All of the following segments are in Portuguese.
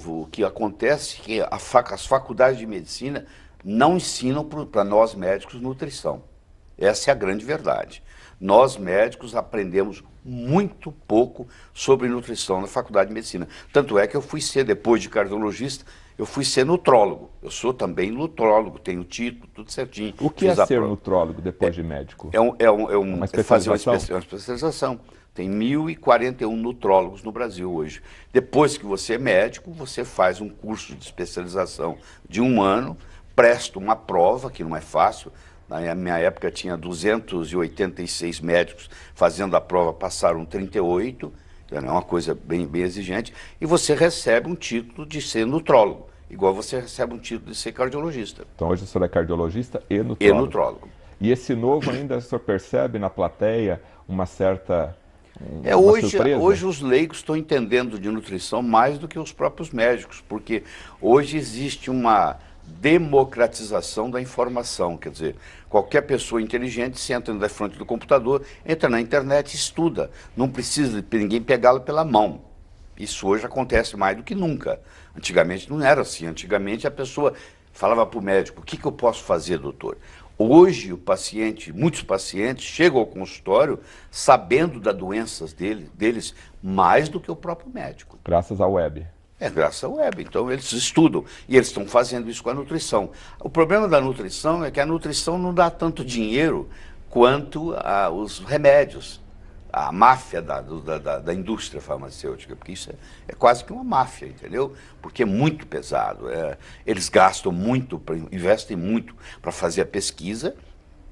O que acontece é que as faculdades de medicina não ensinam para nós médicos nutrição. Essa é a grande verdade. Nós médicos aprendemos muito pouco sobre nutrição na faculdade de medicina. Tanto é que eu fui ser, depois de cardiologista, eu fui ser nutrólogo. Eu sou também nutrólogo, tenho título, tudo certinho. O que é ser nutrólogo depois de médico? É fazer uma especialização. Tem 1.041 nutrólogos no Brasil hoje. Depois que você é médico, você faz um curso de especialização de 1 ano, presta uma prova, que não é fácil. Na minha época tinha 286 médicos fazendo a prova, passaram 38, é uma coisa bem exigente, e você recebe um título de ser nutrólogo, igual você recebe um título de ser cardiologista. Então hoje o senhor é cardiologista e nutrólogo. E nutrólogo. E esse novo ainda o senhor percebe na plateia uma certa hoje os leigos estão entendendo de nutrição mais do que os próprios médicos, porque hoje existe uma democratização da informação, quer dizer, qualquer pessoa inteligente senta na frente do computador, entra na internet e estuda, não precisa de ninguém pegá-lo pela mão. Isso hoje acontece mais do que nunca. Antigamente não era assim, antigamente a pessoa falava para o médico, o que eu posso fazer, doutor? Hoje muitos pacientes chegam ao consultório sabendo das doenças deles mais do que o próprio médico. Graças à web. Graças à web. Então eles estudam e eles estão fazendo isso com a nutrição. O problema da nutrição é que a nutrição não dá tanto dinheiro quanto os remédios, a máfia da indústria farmacêutica, porque isso é quase que uma máfia, entendeu? Porque é muito pesado. Eles gastam muito, investem muito para fazer a pesquisa.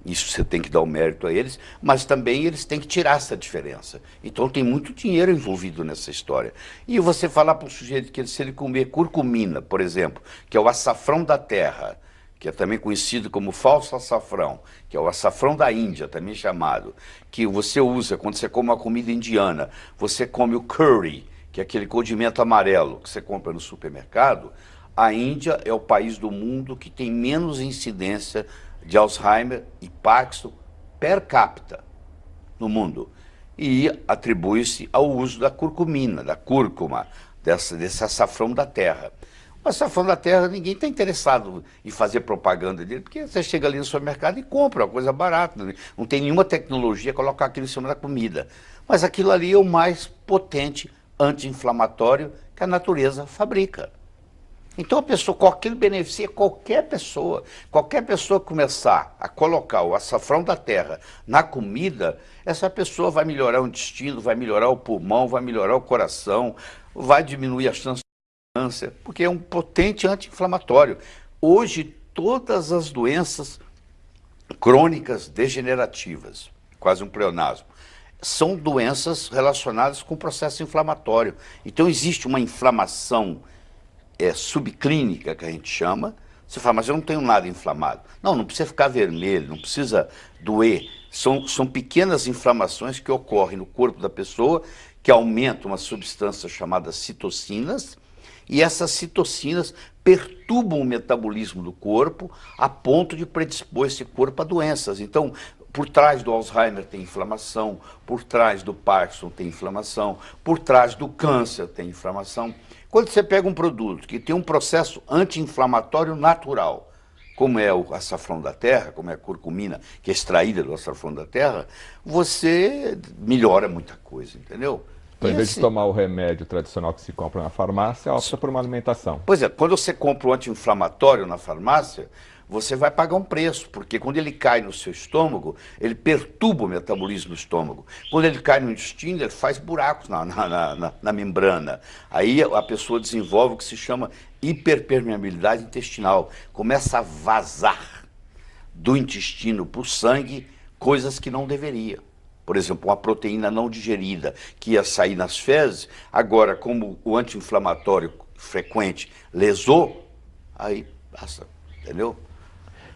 Isso você tem que dar o mérito a eles, mas também eles têm que tirar essa diferença. Então tem muito dinheiro envolvido nessa história. E você falar para o sujeito que se ele comer curcumina, por exemplo, que é o açafrão da terra, que é também conhecido como falso açafrão, que é o açafrão da Índia, também chamado, que você usa quando você come uma comida indiana, você come o curry, que é aquele condimento amarelo que você compra no supermercado. A Índia é o país do mundo que tem menos incidência de Alzheimer e Parkinson per capita no mundo. E atribui-se ao uso da curcumina, da cúrcuma, desse açafrão da terra. O açafrão da terra, ninguém está interessado em fazer propaganda dele, porque você chega ali no supermercado e compra, uma coisa barata, não tem nenhuma tecnologia colocar aquilo em cima da comida. Mas aquilo ali é o mais potente anti-inflamatório que a natureza fabrica. Então a pessoa, com aquilo beneficia qualquer pessoa que começar a colocar o açafrão da terra na comida, essa pessoa vai melhorar o intestino, vai melhorar o pulmão, vai melhorar o coração, vai diminuir a chance de câncer, porque é um potente anti-inflamatório. Hoje todas as doenças crônicas degenerativas, quase um pleonasmo, são doenças relacionadas com o processo inflamatório. Então existe uma inflamação subclínica, que a gente chama. Você fala, mas eu não tenho nada inflamado. Não precisa ficar vermelho, não precisa doer. São pequenas inflamações que ocorrem no corpo da pessoa, que aumentam uma substância chamada citocinas, e essas citocinas perturbam o metabolismo do corpo a ponto de predispor esse corpo a doenças. Então, por trás do Alzheimer tem inflamação, por trás do Parkinson tem inflamação, por trás do câncer tem inflamação. Quando você pega um produto que tem um processo anti-inflamatório natural, como é o açafrão da terra, como é a curcumina, que é extraída do açafrão da terra, você melhora muita coisa, entendeu? Então, em vez de tomar o remédio tradicional que se compra na farmácia, opta por uma alimentação. Pois é, quando você compra o anti-inflamatório na farmácia, você vai pagar um preço, porque quando ele cai no seu estômago, ele perturba o metabolismo do estômago. Quando ele cai no intestino, ele faz buracos na membrana. Aí a pessoa desenvolve o que se chama hiperpermeabilidade intestinal. Começa a vazar do intestino para o sangue coisas que não deveria. Por exemplo, uma proteína não digerida, que ia sair nas fezes, agora, como o anti-inflamatório frequente lesou, aí passa, entendeu?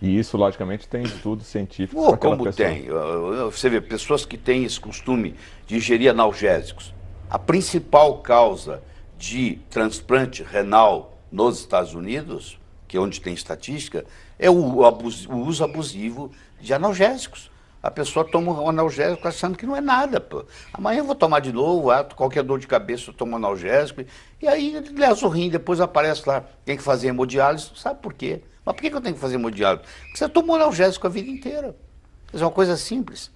E isso, logicamente, tem estudos científicos para aquela como pessoa. tem. Você vê, pessoas que têm esse costume de ingerir analgésicos. A principal causa de transplante renal nos Estados Unidos, que é onde tem estatística, é o uso abusivo de analgésicos. A pessoa toma um analgésico achando que não é nada, pô. Amanhã eu vou tomar de novo, qualquer dor de cabeça eu tomo um analgésico. E aí lesa o rim, depois aparece lá, tem que fazer hemodiálise, não sabe por quê. Mas por que eu tenho que fazer hemodiálise? Porque você tomou analgésico a vida inteira. Isso é uma coisa simples.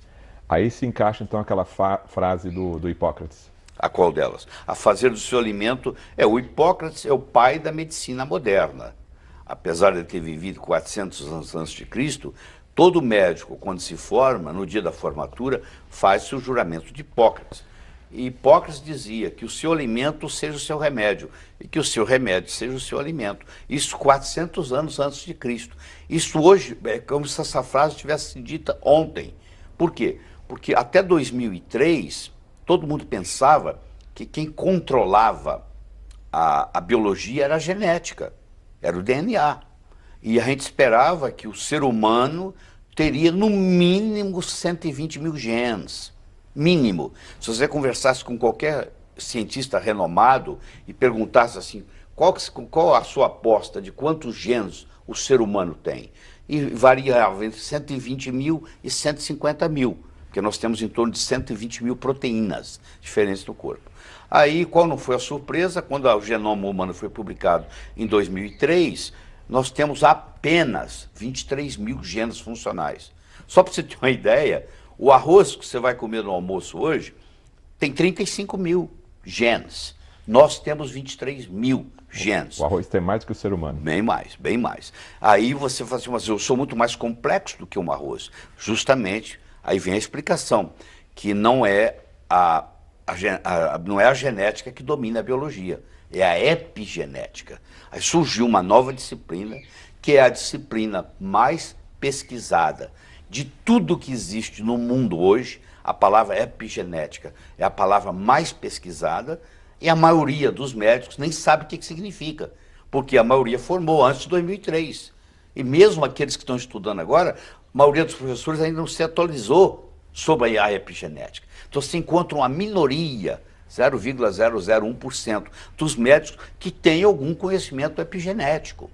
Aí se encaixa então aquela frase do Hipócrates. A qual delas? A fazer do seu alimento. O Hipócrates é o pai da medicina moderna. Apesar de ter vivido 400 anos antes de Cristo, todo médico, quando se forma, no dia da formatura, faz-se o juramento de Hipócrates. E Hipócrates dizia que o seu alimento seja o seu remédio e que o seu remédio seja o seu alimento. Isso 400 anos antes de Cristo. Isso hoje é como se essa frase tivesse sido dita ontem. Por quê? Porque até 2003, todo mundo pensava que quem controlava a biologia era a genética, era o DNA. E a gente esperava que o ser humano teria no mínimo 120 mil genes. Mínimo. Se você conversasse com qualquer cientista renomado e perguntasse assim, qual a sua aposta de quantos genes o ser humano tem? E variava entre 120 mil e 150 mil, porque nós temos em torno de 120 mil proteínas diferentes no corpo. Aí, qual não foi a surpresa? Quando o genoma humano foi publicado em 2003, nós temos apenas 23 mil genes funcionais. Só para você ter uma ideia, o arroz que você vai comer no almoço hoje tem 35 mil genes. Nós temos 23 mil genes. O arroz tem mais do que o ser humano. Bem mais, bem mais. Aí você fala assim, mas eu sou muito mais complexo do que um arroz. Justamente, aí vem a explicação, que não é não é a genética que domina a biologia, é a epigenética. Aí surgiu uma nova disciplina, que é a disciplina mais pesquisada de tudo que existe no mundo hoje. A palavra epigenética é a palavra mais pesquisada e a maioria dos médicos nem sabe o que significa, porque a maioria formou antes de 2003. E mesmo aqueles que estão estudando agora, a maioria dos professores ainda não se atualizou sobre a epigenética. Então você encontra uma minoria, 0,001% dos médicos que têm algum conhecimento epigenético.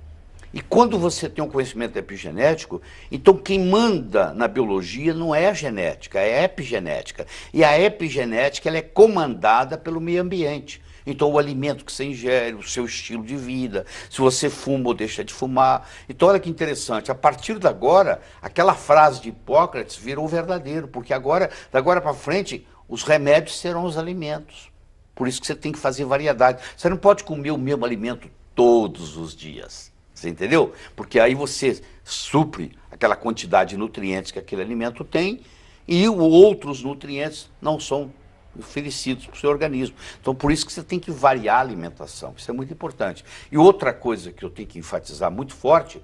E quando você tem um conhecimento epigenético, então quem manda na biologia não é a genética, é a epigenética. E a epigenética ela é comandada pelo meio ambiente. Então o alimento que você ingere, o seu estilo de vida, se você fuma ou deixa de fumar. Então olha que interessante, a partir de agora, aquela frase de Hipócrates virou verdadeiro, porque agora, da agora para frente, os remédios serão os alimentos. Por isso que você tem que fazer variedade. Você não pode comer o mesmo alimento todos os dias. Você entendeu? Porque aí você supre aquela quantidade de nutrientes que aquele alimento tem e outros nutrientes não são oferecidos para o seu organismo. Então, por isso que você tem que variar a alimentação. Isso é muito importante. E outra coisa que eu tenho que enfatizar muito forte,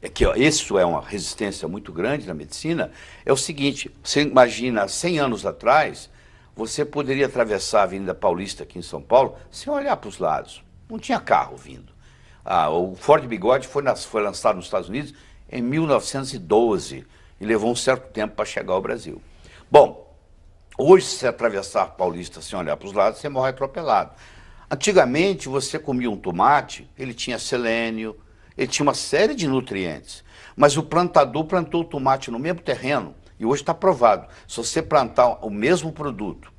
é que isso é uma resistência muito grande na medicina, é o seguinte, você imagina, 100 anos atrás, você poderia atravessar a Avenida Paulista aqui em São Paulo sem olhar para os lados. Não tinha carro vindo. O Ford Bigode foi lançado nos Estados Unidos em 1912 e levou um certo tempo para chegar ao Brasil. Bom, hoje se você atravessar a Paulista sem olhar para os lados, você morre atropelado. Antigamente você comia um tomate, ele tinha selênio, ele tinha uma série de nutrientes, mas o plantador plantou o tomate no mesmo terreno e hoje está provado. Se você plantar o mesmo produto,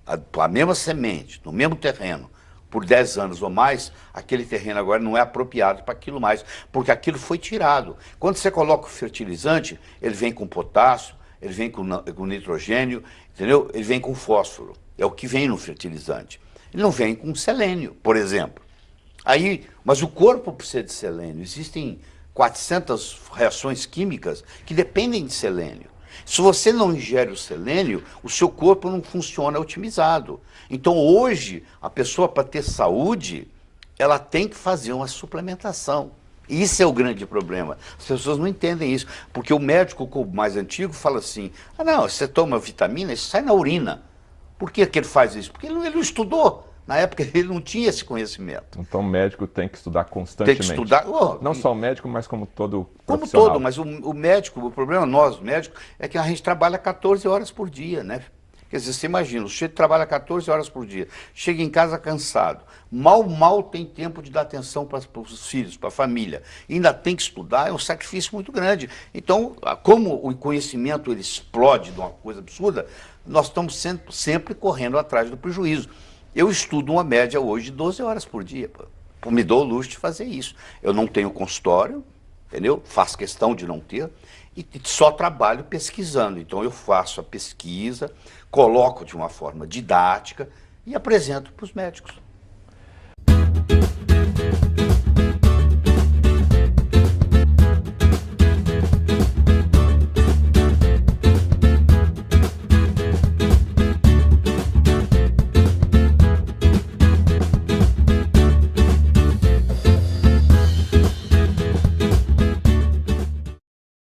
a mesma semente, no mesmo terreno, por 10 anos ou mais, aquele terreno agora não é apropriado para aquilo mais, porque aquilo foi tirado. Quando você coloca o fertilizante, ele vem com potássio, ele vem com nitrogênio, entendeu? Ele vem com fósforo, é o que vem no fertilizante. Ele não vem com selênio, por exemplo. Mas o corpo precisa de selênio, existem 400 reações químicas que dependem de selênio. Se você não ingere o selênio, o seu corpo não funciona otimizado. Então hoje, a pessoa para ter saúde, ela tem que fazer uma suplementação. E isso é o grande problema. As pessoas não entendem isso, porque o médico mais antigo fala assim, não, você toma vitamina, isso sai na urina. Por que ele faz isso? Porque ele não estudou. Na época ele não tinha esse conhecimento. Então o médico tem que estudar constantemente. Tem que estudar. Não só o médico, mas como todo profissional. Como todo, mas o médico, o problema nós, médicos, é que a gente trabalha 14 horas por dia, né? Quer dizer, você imagina, o sujeito trabalha 14 horas por dia, chega em casa cansado, mal tem tempo de dar atenção para os filhos, para a família, ainda tem que estudar, é um sacrifício muito grande. Então, como o conhecimento ele explode de uma coisa absurda, nós estamos sempre correndo atrás do prejuízo. Eu estudo uma média hoje de 12 horas por dia, me dou o luxo de fazer isso. Eu não tenho consultório, entendeu? Faço questão de não ter, e só trabalho pesquisando. Então eu faço a pesquisa, coloco de uma forma didática e apresento para os médicos.